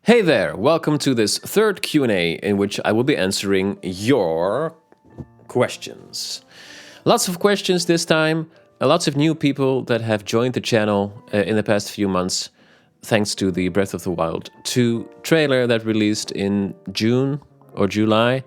Hey there, welcome to this third Q&A in which I will be answering your questions. Lots of questions this time, lots of new people that have joined the channel in the past few months thanks to the Breath of the Wild 2 trailer that released in June or July.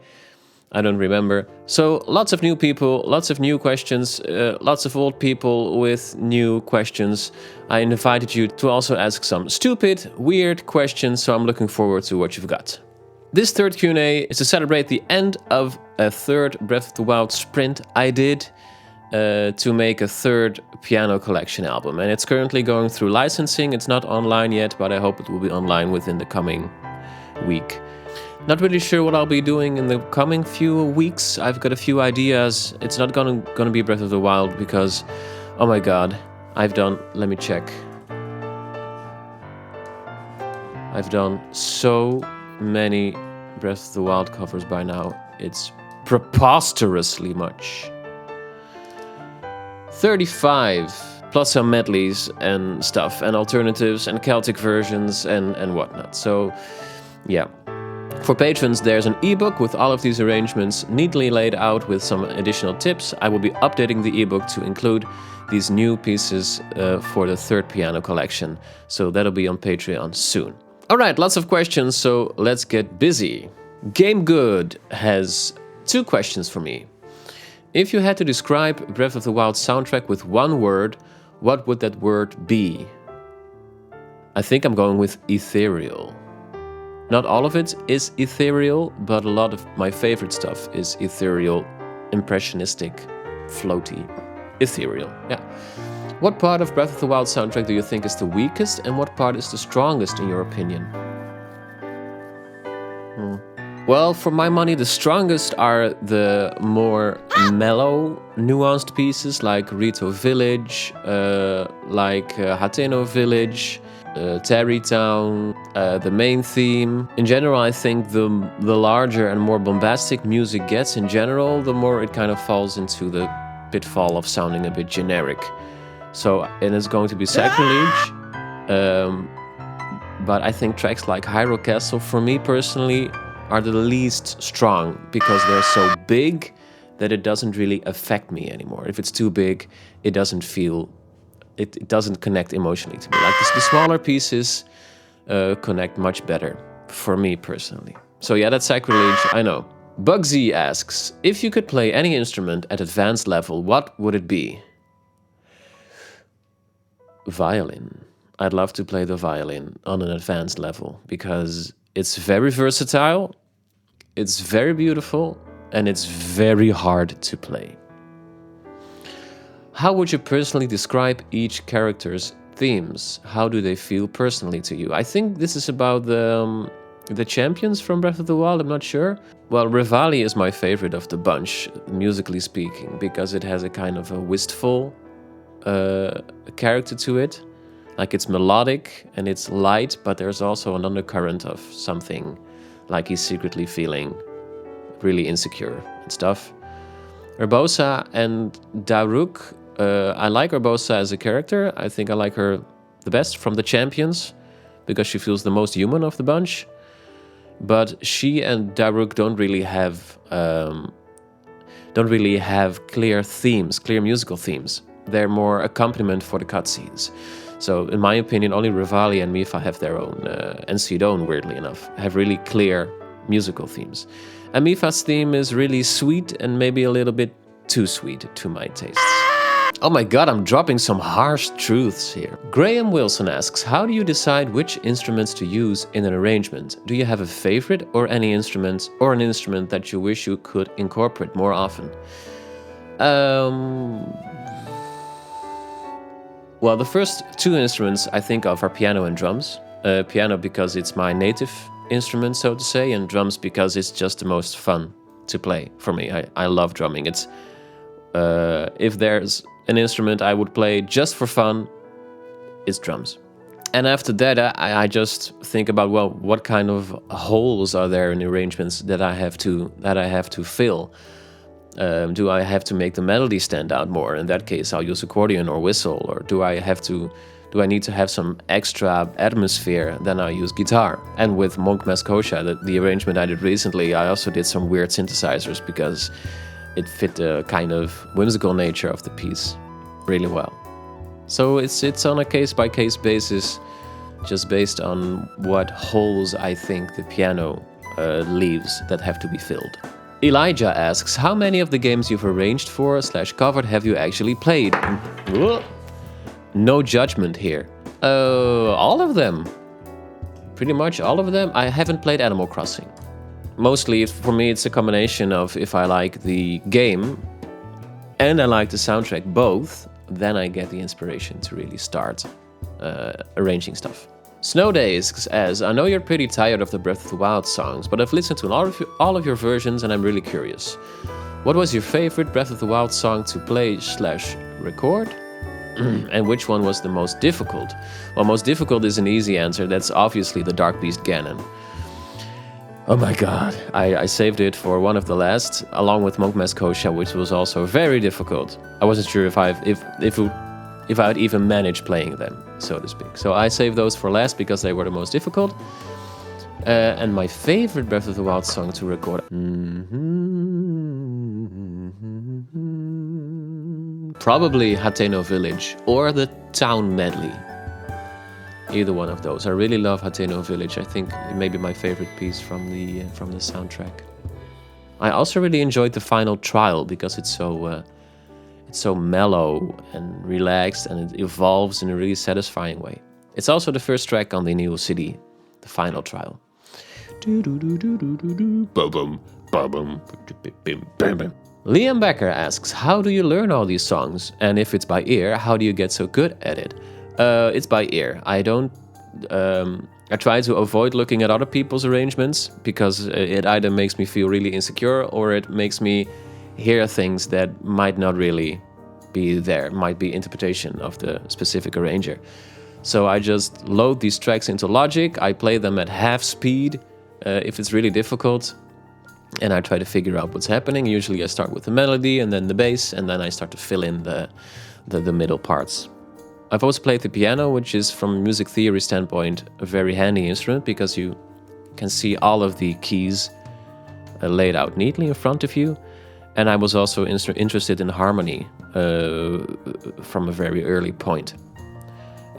I don't remember. So lots of new people, lots of new questions, lots of old people with new questions. I invited you to also ask some stupid, weird questions, so I'm looking forward to what you've got. This third Q&A is to celebrate the end of a third Breath of the Wild sprint I did to make a third piano collection album. And it's currently going through licensing. It's not online yet, but I hope it will be online within the coming week. Not really sure what I'll be doing in the coming few weeks. I've got a few ideas. It's not gonna be Breath of the Wild because, oh my god, let me check. I've done so many Breath of the Wild covers by now. It's preposterously much. 35, plus some medleys and stuff, and alternatives, and Celtic versions, and whatnot. So, yeah. For patrons, there's an ebook with all of these arrangements neatly laid out with some additional tips. I will be updating the ebook to include these new pieces for the third piano collection. So that'll be on Patreon soon. Alright, lots of questions, so let's get busy. Game Good has 2 questions for me. If you had to describe Breath of the Wild soundtrack with one word, what would that word be? I think I'm going with ethereal. Not all of it is ethereal, but a lot of my favorite stuff is ethereal, impressionistic, floaty. Ethereal, yeah. What part of Breath of the Wild soundtrack do you think is the weakest, and what part is the strongest in your opinion? Well, for my money, the strongest are the more mellow, nuanced pieces like Rito Village, like Hateno Village, Tarrytown, the main theme. In general, I think the larger and more bombastic music gets in general, the more it kind of falls into the pitfall of sounding a bit generic. So it is going to be sacrilege, but I think tracks like Hyrule Castle, for me personally, are the least strong because they're so big that it doesn't really affect me anymore. If it's too big, it doesn't feel... It doesn't connect emotionally to me. Like the smaller pieces connect much better for me personally. So yeah, that's sacrilege, I know. Bugsy asks, if you could play any instrument at advanced level, what would it be? Violin. I'd love to play the violin on an advanced level because it's very versatile, it's very beautiful, and it's very hard to play. How would you personally describe each character's themes? How do they feel personally to you? I think this is about the champions from Breath of the Wild, I'm not sure. Well, Revali is my favorite of the bunch, musically speaking, because it has a kind of a wistful character to it. Like it's melodic and it's light, but there's also an undercurrent of something, like he's secretly feeling really insecure and stuff. Urbosa and Daruk, I like Urbosa as a character. I think I like her the best from the champions because she feels the most human of the bunch. But she and Daruk don't really have clear themes, clear musical themes. They're more accompaniment for the cutscenes. So in my opinion, only Revali and Mipha have their own, and Sidon, weirdly enough, have really clear musical themes. And Mipha's theme is really sweet and maybe a little bit too sweet to my tastes. Oh my god, I'm dropping some harsh truths here. Graham Wilson asks, how do you decide which instruments to use in an arrangement? Do you have a favorite or any instrument or an instrument that you wish you could incorporate more often? Well, the first 2 instruments I think of are piano and drums. Piano because it's my native instrument, so to say, and drums because it's just the most fun to play for me. I love drumming. It's if there's an instrument I would play just for fun, it's drums. And after that, I just think about, well, what kind of holes are there in arrangements that I have to fill? Do I have to make the melody stand out more? In that case, I'll use accordion or whistle. Or do I have to do I need to have some extra atmosphere, then I use guitar. And with Monk Mascosha, the arrangement I did recently, I also did some weird synthesizers because it fit the kind of whimsical nature of the piece really well. So it's on a case-by-case basis, just based on what holes I think the piano leaves that have to be filled. Elijah asks, how many of the games you've arranged for / covered have you actually played? No judgment here. All of them. Pretty much all of them. I haven't played Animal Crossing. Mostly, for me, it's a combination of if I like the game and I like the soundtrack both, then I get the inspiration to really start arranging stuff. Snow Days asks, I know you're pretty tired of the Breath of the Wild songs, but I've listened to all of your versions and I'm really curious. What was your favorite Breath of the Wild song to play / record? And which one was the most difficult? Well, most difficult is an easy answer. That's obviously the Dark Beast Ganon. Oh my god. I saved it for one of the last, along with Monk Mascosha, which was also very difficult. I wasn't sure if I'd even manage playing them, so to speak. So I saved those for last because they were the most difficult. And my favorite Breath of the Wild song to record... Probably Hateno Village or the Town Medley. Either one of those. I really love Hateno Village. I think it may be my favorite piece from the soundtrack. I also really enjoyed the final trial because it's so mellow and relaxed, and it evolves in a really satisfying way. It's also the first track on the new CD, the final trial. Liam Becker asks, how do you learn all these songs? And if it's by ear, how do you get so good at it? It's by ear. I try to avoid looking at other people's arrangements because it either makes me feel really insecure or it makes me hear things that might not really be there, might be interpretation of the specific arranger. So I just load these tracks into Logic, I play them at half speed if it's really difficult, and I try to figure out what's happening. Usually I start with the melody and then the bass, and then I start to fill in the middle parts. I've also played the piano, which is, from a music theory standpoint, a very handy instrument because you can see all of the keys laid out neatly in front of you. And I was also interested in harmony from a very early point.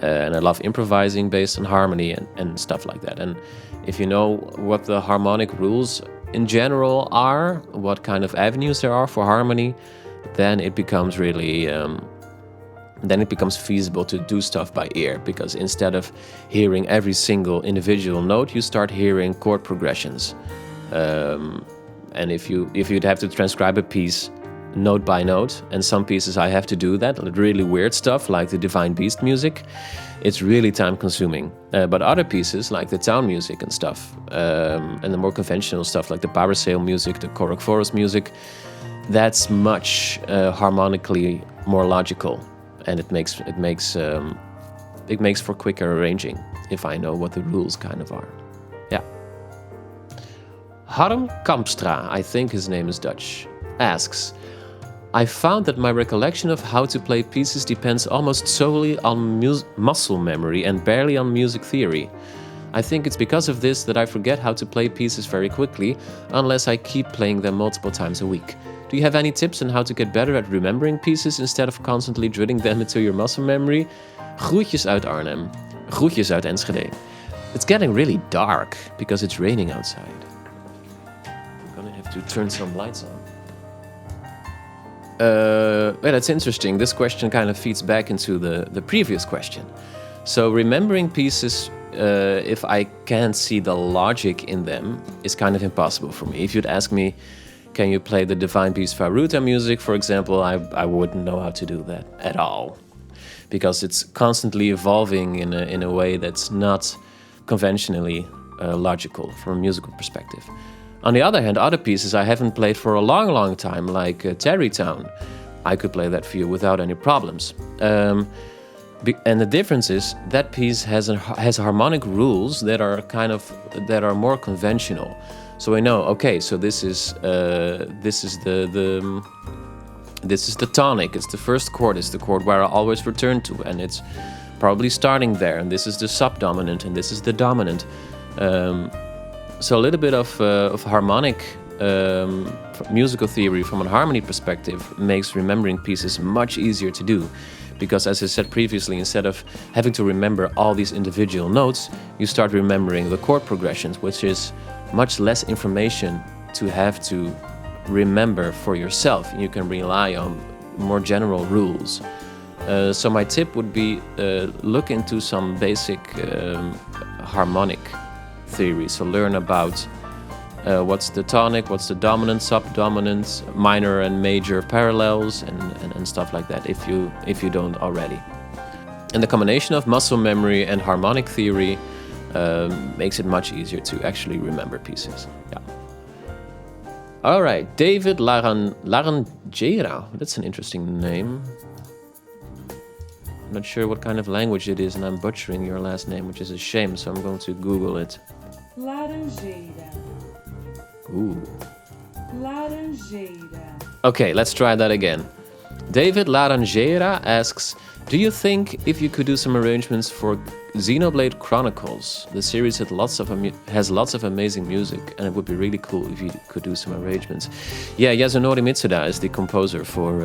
And I love improvising based on harmony and stuff like that. And if you know what the harmonic rules in general are, what kind of avenues there are for harmony, then it becomes really... then it becomes feasible to do stuff by ear, because instead of hearing every single individual note, you start hearing chord progressions. And if you'd have to transcribe a piece note by note, and some pieces I have to do that, really weird stuff like the Divine Beast music, it's really time consuming. But other pieces like the town music and stuff, and the more conventional stuff like the Parasail music, the Korok Forest music, that's much harmonically more logical. And it makes for quicker arranging if I know what the rules kind of are. Yeah. Harm Kampstra, I think his name is Dutch, asks, I found that my recollection of how to play pieces depends almost solely on muscle memory and barely on music theory. I think it's because of this that I forget how to play pieces very quickly unless I keep playing them multiple times a week. Do you have any tips on how to get better at remembering pieces instead of constantly drilling them into your muscle memory? Groetjes uit Arnhem. Groetjes uit Enschede. It's getting really dark because it's raining outside. I'm gonna have to turn some lights on. Well, that's interesting. This question kind of feeds back into the previous question. So remembering pieces, if I can't see the logic in them, is kind of impossible for me. If you'd ask me, can you play the Divine Beast Faruta music, for example, I wouldn't know how to do that at all. Because it's constantly evolving in a way that's not conventionally logical from a musical perspective. On the other hand, other pieces I haven't played for a long, long time, like Tarrytown, I could play that for you without any problems. And the difference is that piece has harmonic rules that are more conventional. So I know, okay, so this is the tonic. It's the first chord. It's the chord where I always return to, and it's probably starting there, and this is the subdominant, and this is the dominant. So a little bit of harmonic musical theory from a harmony perspective makes remembering pieces much easier to do. Because as I said previously, instead of having to remember all these individual notes, you start remembering the chord progressions, which is much less information to have to remember for yourself. You can rely on more general rules. So my tip would be look into some basic harmonic theory. So learn about what's the tonic, what's the dominant, subdominant, minor and major parallels, and stuff like that, if you don't already. And the combination of muscle memory and harmonic theory makes it much easier to actually remember pieces. Yeah. All right, David Laranjeira. That's an interesting name. I'm not sure what kind of language it is, and I'm butchering your last name, which is a shame, so I'm going to Google it. Laranjeira. Ooh. Laranjeira. Okay, let's try that again. David Laranjeira asks, do you think if you could do some arrangements for Xenoblade Chronicles? The series has lots of amazing music, and it would be really cool if you could do some arrangements. Yeah, Yasunori Mitsuda is the composer for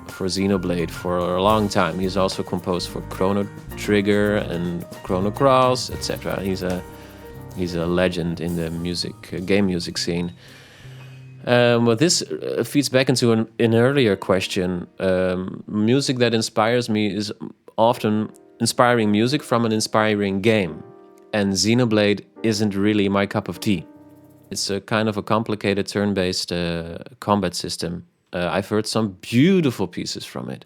Xenoblade for a long time. He's also composed for Chrono Trigger and Chrono Cross, etc. He's a legend in the game music scene. Well, this feeds back into an earlier question. Music that inspires me is often inspiring music from an inspiring game. And Xenoblade isn't really my cup of tea. It's a kind of a complicated turn-based combat system. I've heard some beautiful pieces from it.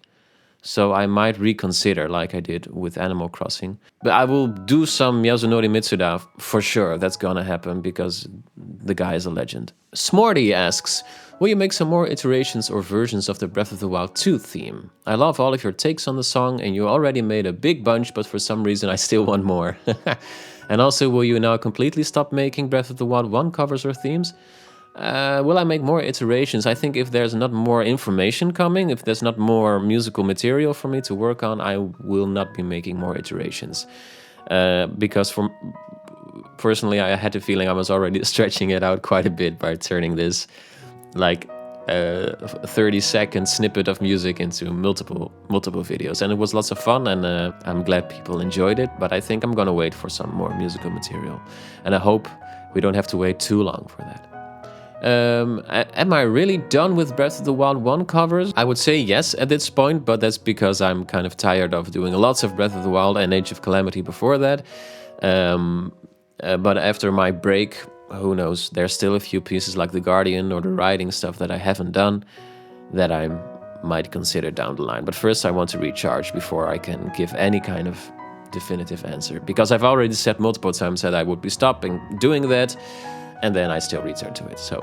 So I might reconsider, like I did with Animal Crossing. But I will do some Yasunori Mitsuda for sure. That's gonna happen because the guy is a legend. Smorty asks, will you make some more iterations or versions of the Breath of the Wild 2 theme? I love all of your takes on the song, and you already made a big bunch, but for some reason I still want more. And also, will you now completely stop making Breath of the Wild 1 covers or themes? Will I make more iterations? I think if there's not more information coming, if there's not more musical material for me to work on, I will not be making more iterations. Because personally, I had the feeling I was already stretching it out quite a bit by turning this like a 30-second snippet of music into multiple videos. And it was lots of fun, and I'm glad people enjoyed it, but I think I'm gonna wait for some more musical material. And I hope we don't have to wait too long for that. Am I really done with Breath of the Wild 1 covers? I would say yes at this point, but that's because I'm kind of tired of doing lots of Breath of the Wild and Age of Calamity before that. But after my break, who knows, there's still a few pieces like The Guardian or the writing stuff that I haven't done that I might consider down the line. But first I want to recharge before I can give any kind of definitive answer. Because I've already said multiple times that I would be stopping doing that, and then I still return to it. So,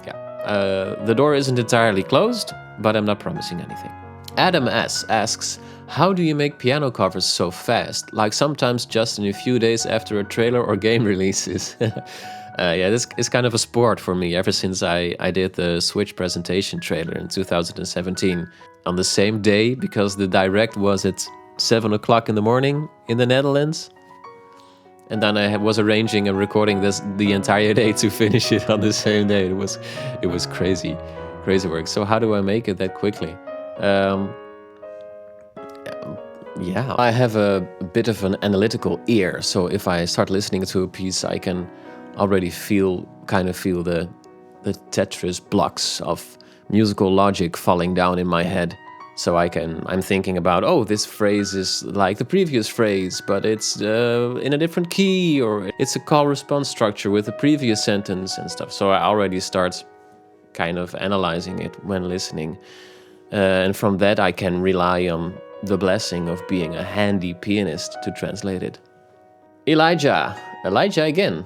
yeah. The door isn't entirely closed, but I'm not promising anything. Adam S. asks, how do you make piano covers so fast? Like sometimes just in a few days after a trailer or game releases. Yeah, this is kind of a sport for me ever since I did the Switch presentation trailer in 2017. On the same day, because the direct was at 7 o'clock in the morning in the Netherlands. And then I was arranging and recording this the entire day to finish it on the same day. It was crazy work. So how do I make it that quickly? Yeah, I have a bit of an analytical ear. So if I start listening to a piece, I can already feel the Tetris blocks of musical logic falling down in my head. So I'm thinking about, oh, this phrase is like the previous phrase, but it's in a different key, or it's a call-response structure with the previous sentence and stuff. So I already start kind of analyzing it when listening. And from that, I can rely on the blessing of being a handy pianist to translate it. Elijah again.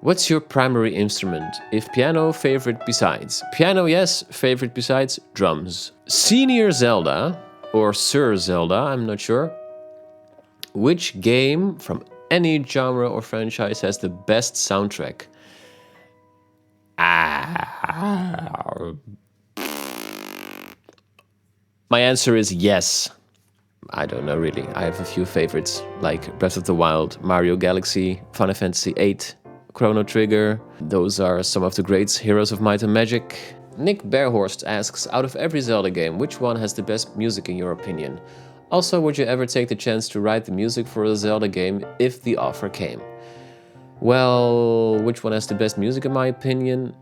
What's your primary instrument? If piano, favorite besides? Piano, yes. Favorite besides? Drums. Senior Zelda, or Sir Zelda, I'm not sure. Which game from any genre or franchise has the best soundtrack? My answer is yes. I don't know really. I have a few favorites like Breath of the Wild, Mario Galaxy, Final Fantasy VIII, Chrono Trigger. Those are some of the greats, Heroes of Might and Magic. Nick Bearhorst asks, out of every Zelda game, which one has the best music in your opinion? Also, would you ever take the chance to write the music for a Zelda game if the offer came? Well, which one has the best music in my opinion?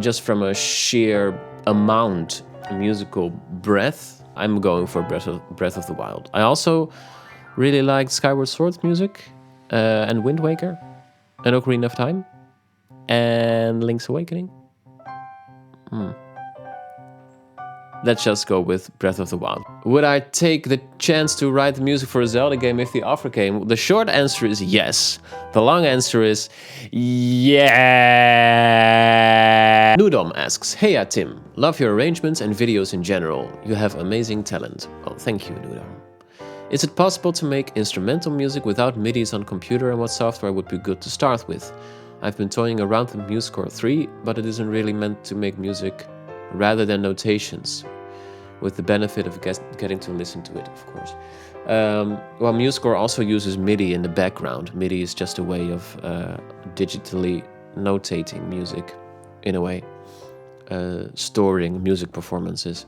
Just from a sheer amount, musical breadth, I'm going for Breath of the Wild. I also really liked Skyward Sword's music, and Wind Waker, and Ocarina of Time, and Link's Awakening. Let's just go with Breath of the Wild. Would I take the chance to write the music for a Zelda game if the offer came? The short answer is yes. The long answer is yeah. Nudom asks, hey Tim, love your arrangements and videos in general. You have amazing talent. Oh, thank you, Nudom. Is it possible to make instrumental music without MIDIs on computer, and what software would be good to start with? I've been toying around with MuseScore 3, but it isn't really meant to make music rather than notations, with the benefit of getting to listen to it, of course. Well, MuseScore also uses MIDI in the background. MIDI is just a way of digitally notating music, in a way, storing music performances.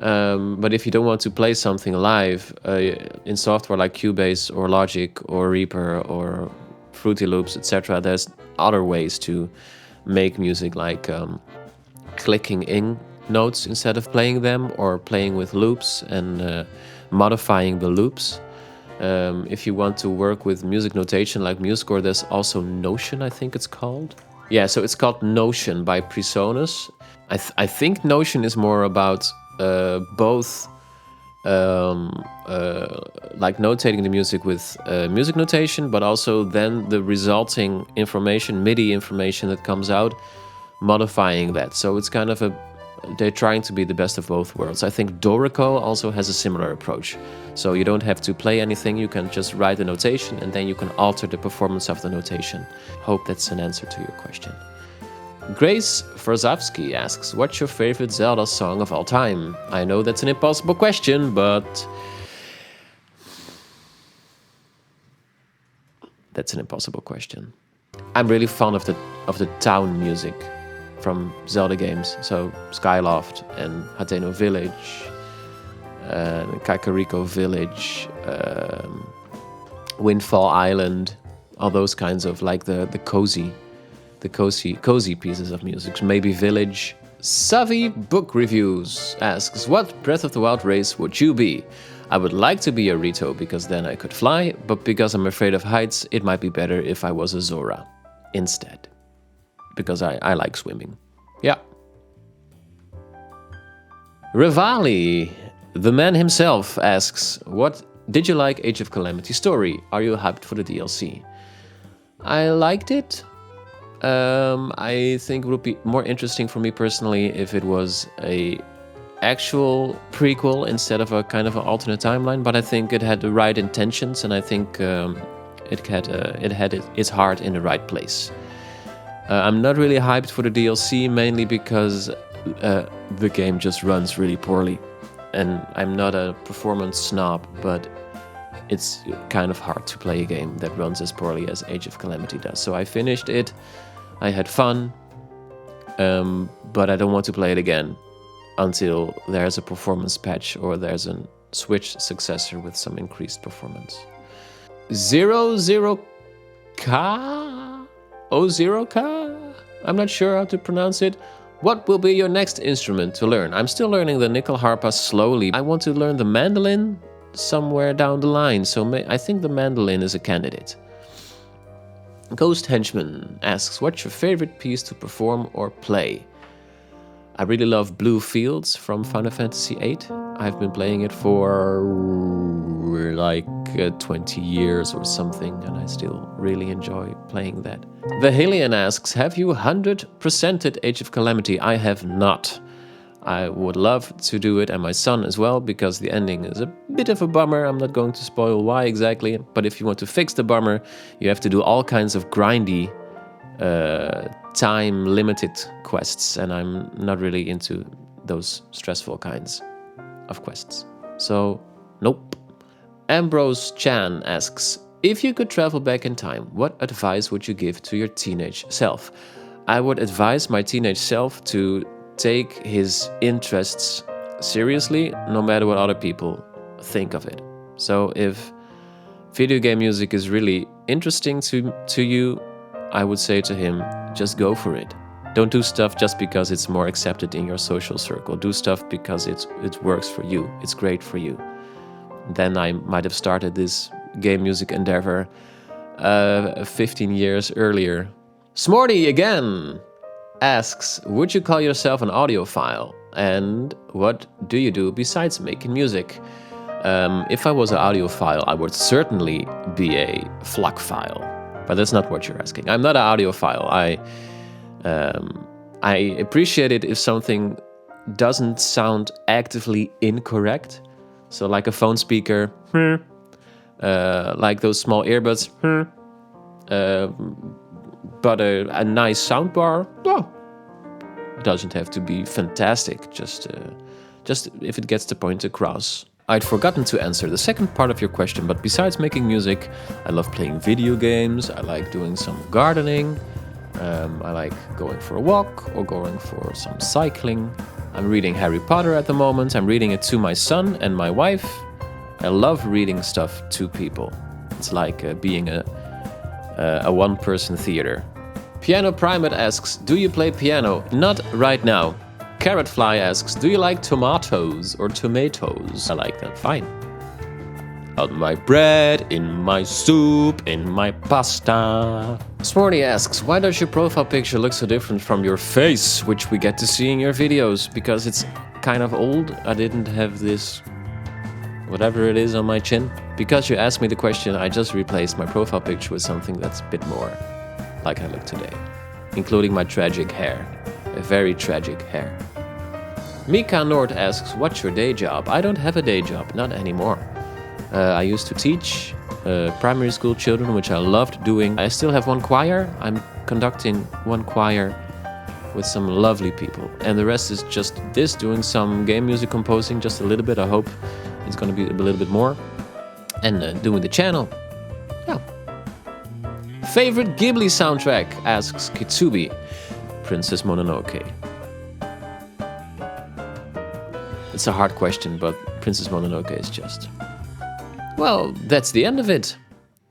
But if you don't want to play something live in software like Cubase or Logic or Reaper or Fruity Loops, etc., there's other ways to make music, like clicking in notes instead of playing them, or playing with loops and modifying the loops. If you want to work with music notation like MuseScore, there's also Notion, I think it's called. Yeah, so it's called Notion by Presonus. I think Notion is more about both like notating the music with music notation, but also then the resulting information, MIDI information that comes out, modifying that. So it's kind of they're trying to be the best of both worlds. I think Dorico also has a similar approach. So you don't have to play anything, you can just write a notation and then you can alter the performance of the notation. Hope that's an answer to your question. Grace Frozovsky asks, what's your favorite Zelda song of all time? I know that's an impossible question, but that's an impossible question. I'm really fond of the town music from Zelda games, so Skyloft and Hateno Village, Kakariko Village, Windfall Island, all those kinds of like the cozy pieces of music. Maybe Village. Savi Book Reviews asks, what Breath of the Wild race would you be? I would like to be a Rito because then I could fly, but because I'm afraid of heights, it might be better if I was a Zora instead. Because I like swimming. Yeah. Rivali, the man himself, asks, what did you like Age of Calamity story? Are you hyped for the DLC? I liked it. I think it would be more interesting for me personally if it was a actual prequel instead of a kind of an alternate timeline, but I think it had the right intentions, and I think it had its heart in the right place. I'm not really hyped for the DLC, mainly because the game just runs really poorly. And I'm not a performance snob, but it's kind of hard to play a game that runs as poorly as Age of Calamity does. So I finished it, I had fun, but I don't want to play it again until there's a performance patch or there's a Switch successor with some increased performance. 00K? 0K? I'm not sure how to pronounce it. What will be your next instrument to learn? I'm still learning the nickel harpa slowly. I want to learn the mandolin somewhere down the line, so I think the mandolin is a candidate. Ghost Henchman asks, what's your favorite piece to perform or play? I really love Blue Fields from Final Fantasy VIII. I've been playing it for like 20 years or something, and I still really enjoy playing that. The Helian asks, have you 100%ed Age of Calamity? I have not. I would love to do it, and my son as well, because the ending is a bit of a bummer. I'm not going to spoil why exactly, but if you want to fix the bummer, you have to do all kinds of grindy, time-limited quests, and I'm not really into those stressful kinds of quests. So, nope. Ambrose Chan asks, if you could travel back in time, what advice would you give to your teenage self? I would advise my teenage self to take his interests seriously, no matter what other people think of it. So if video game music is really interesting to you, I would say to him, just go for it. Don't do stuff just because it's more accepted in your social circle. Do stuff because it works for you. It's great for you. Then I might have started this game music endeavor 15 years earlier. Smorty again asks, would you call yourself an audiophile? And what do you do besides making music? If I was an audiophile, I would certainly be a FLAC-phile. But that's not what you're asking. I'm not an audiophile. I appreciate it if something doesn't sound actively incorrect. So like a phone speaker, like those small earbuds, but a nice soundbar, doesn't have to be fantastic, just if it gets the point across. I'd forgotten to answer the second part of your question, but besides making music, I love playing video games, I like doing some gardening, I like going for a walk or going for some cycling. I'm reading Harry Potter at the moment. I'm reading it to my son and my wife. I love reading stuff to people. It's like being a one-person theater. Piano Primate asks, do you play piano? Not right now. Carrotfly asks, do you like tomatoes or tomatoes? I like them, fine. On my bread, in my soup, in my pasta. Smarty asks, why does your profile picture look so different from your face, which we get to see in your videos? Because it's kind of old. I didn't have this, whatever it is on my chin. Because you asked me the question, I just replaced my profile picture with something that's a bit more like I look today. Including my tragic hair. A very tragic hair. Mika Nord asks, what's your day job? I don't have a day job, not anymore. I used to teach primary school children, which I loved doing. I still have one choir. I'm conducting one choir with some lovely people. And the rest is just this, doing some game music composing, just a little bit. I hope it's going to be a little bit more. And doing the channel. Yeah. Favorite Ghibli soundtrack? Asks Kitsubi. Princess Mononoke. It's a hard question, but Princess Mononoke is just... Well, that's the end of it.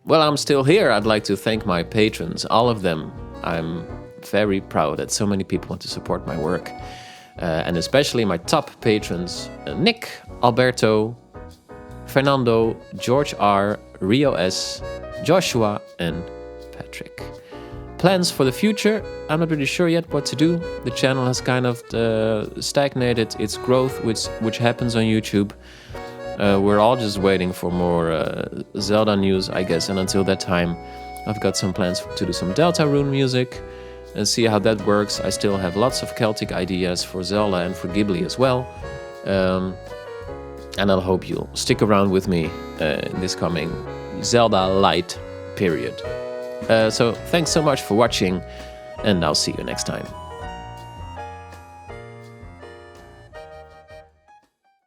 Well, I'm still here. I'd like to thank my patrons, all of them. I'm very proud that so many people want to support my work. And especially my top patrons, Nick, Alberto, Fernando, George R, Rio S, Joshua, and Patrick. Plans for the future? I'm not really sure yet what to do. The channel has kind of stagnated its growth, which happens on YouTube. We're all just waiting for more Zelda news, I guess, and until that time, I've got some plans to do some Deltarune music and see how that works. I still have lots of Celtic ideas for Zelda and for Ghibli as well. And I hope you'll stick around with me in this coming Zelda Light period. So thanks so much for watching, and I'll see you next time.